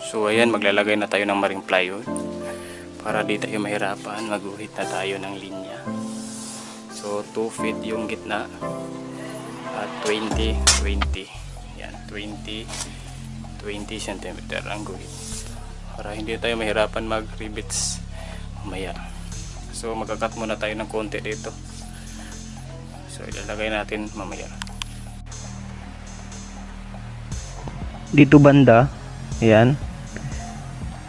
So ayan, maglalagay na tayo ng maring plywood para di tayo mahirapan, maguhit na tayo ng linya. So 2 feet yung gitna at 20, 20. Yan, 20 cm ang guhit para hindi tayo mahirapan mag-rivets mamaya. So magkakat muna tayo ng konti dito. So ilalagay natin mamaya. Dito banda, ayan,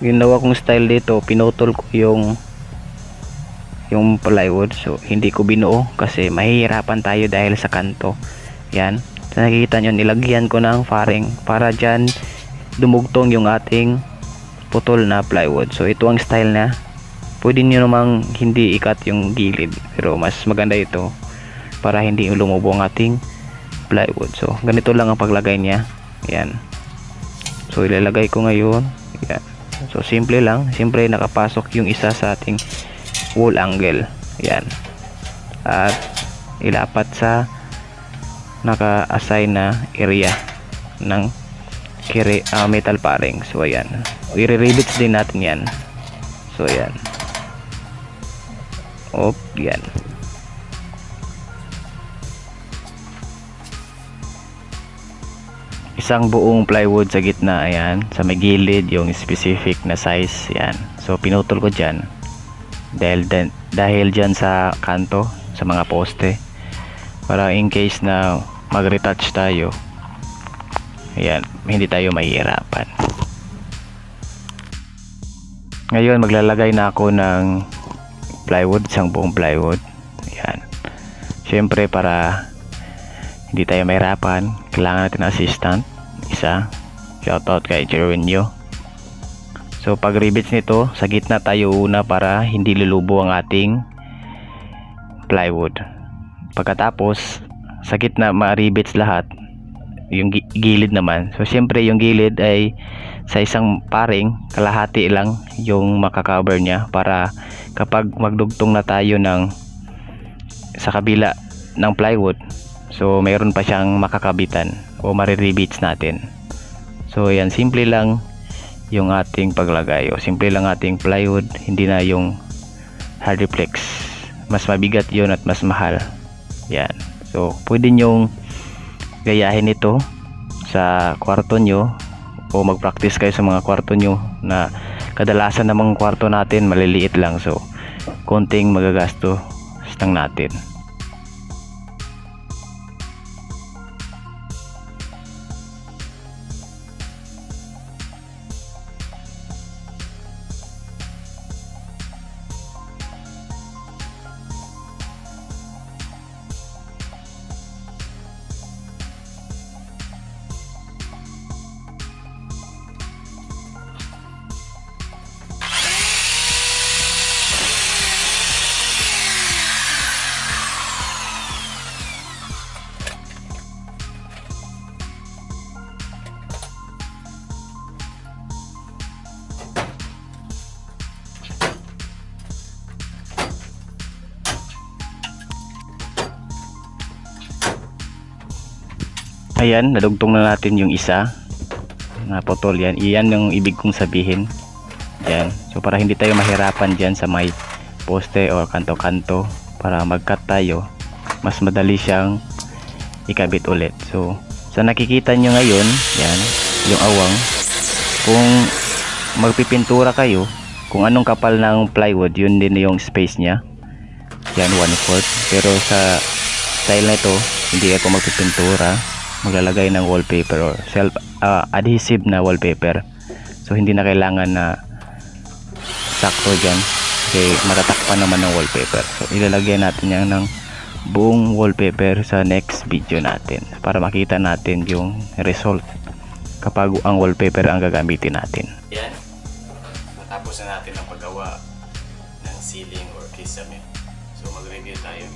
ginawa kong style dito, pinutol ko yung plywood. So hindi ko binuo kasi mahihirapan tayo dahil sa kanto. Yan, so, nakikita nyo, nilagyan ko ng faring para dyan dumugtong yung ating putol na plywood. So ito ang style na, pwede nyo namang hindi ikat yung gilid, pero mas maganda ito para hindi lumubo ang ating plywood. So ganito lang ang paglagay niya. Yan, so ilalagay ko ngayon. Yan, so simple lang, simple nakapasok yung isa sa ating wall angle. Yan, at ilapat sa naka-assign na area ng metal paring. So ayan, i-rivets din natin yan. So ayan, yan. Isang buong plywood sa gitna, ayan, sa may gilid yung specific na size. Yan, so pinutol ko dyan dahil dyan sa kanto, sa mga poste, para in case na mag-retouch tayo, ayan, hindi tayo mahihirapan. Ngayon maglalagay na ako ng plywood, isang buong plywood. Ayan, syempre para hindi tayo mahirapan, kailangan natin ng assistant isa. Shoutout kay Jerwinyo. So pag rivets nito, sa gitna tayo una para hindi lulubo ang ating plywood. Pagkatapos sa gitna ma-rivets lahat, yung gilid naman. So syempre yung gilid ay sa isang paring kalahati lang yung makakover niya, para kapag magdugtong na tayo sa kabila ng plywood, so mayroon pa siyang makakabitan o maririvets natin. So yan, simple lang yung ating paglagay, o simple lang ating plywood, hindi na yung hardiplex. Mas mabigat yun at mas mahal. Yan, so pwede nyong gayahin ito sa kwarto nyo, o mag-practice kayo sa mga kwarto nyo na kadalasan namang kwarto natin maliliit lang, so konting magagastos lang natin. Ayan, nadugtong na natin yung isa na putol. Yan, iyan yung ibig kong sabihin. Yan, so para hindi tayo mahirapan dyan sa may poste o kanto-kanto, para mag-cut tayo, mas madali siyang ikabit ulit. So sa nakikita nyo ngayon, yan, yung awang, kung magpipintura kayo, kung anong kapal ng plywood, yun din yung space nya. Yan, 1/4. Pero sa style na ito, hindi ako magpipintura, maglalagay ng wallpaper or self adhesive na wallpaper. So hindi na kailangan na sakto dyan, kasi matatakpan naman ng wallpaper. So ilalagay natin yan ng buong wallpaper sa next video natin, para makita natin yung result kapag ang wallpaper ang gagamitin natin. Yan, matapos na natin ang paggawa ng ceiling or kisame. So mag-review tayo.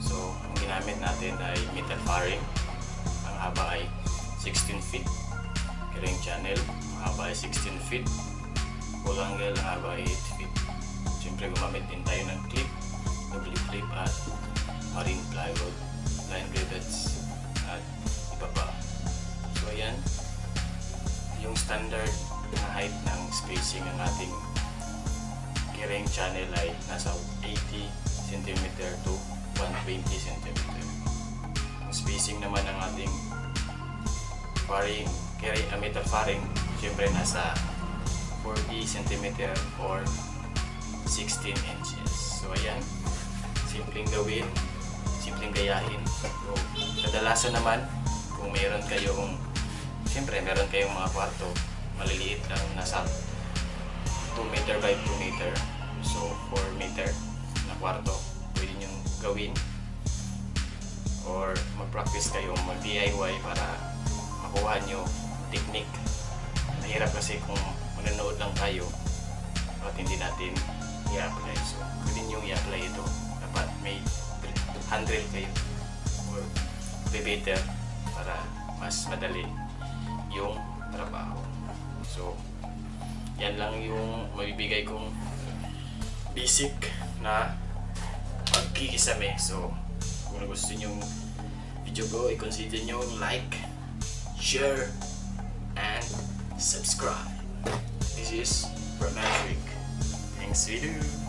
So ang ginamit natin ay metal faring. Ang haba ay 16 feet. Carrying channel, ang haba ay 16 feet. Wall angle, ang haba ay 8 feet. Siyempre gumamit din tayo ng clip, double clip at marine plywood, line rivets at iba pa. So ayan, yung standard na height ng spacing ng ating carrying channel ay nasa 80 cm to 120 cm. Ang spacing naman ng ating metal faring, syempre nasa 40 cm or 16 inches. So ayan, simpleng gawin, simpleng gayahin. So kadalasan naman, kung meron kayong mga kwarto, maliliit lang, nasa 2 meter by 2 meter. So 4 meter na kwarto, pwede nyo gawin. Or mag-practice kayo, mag-DIY para makuha nyo technique. Mahirap kasi kung manonood lang tayo at hindi natin i-apply. So pwede nyo i-apply ito. Dapat may handle kayo or elevator para mas madali yung trabaho. So yan lang yung mabibigay kong basic na pagkikisame. So kung gusto nyo video ko, i-consider nyo like, share, and subscribe. This is Brahmatrick. Thanks video.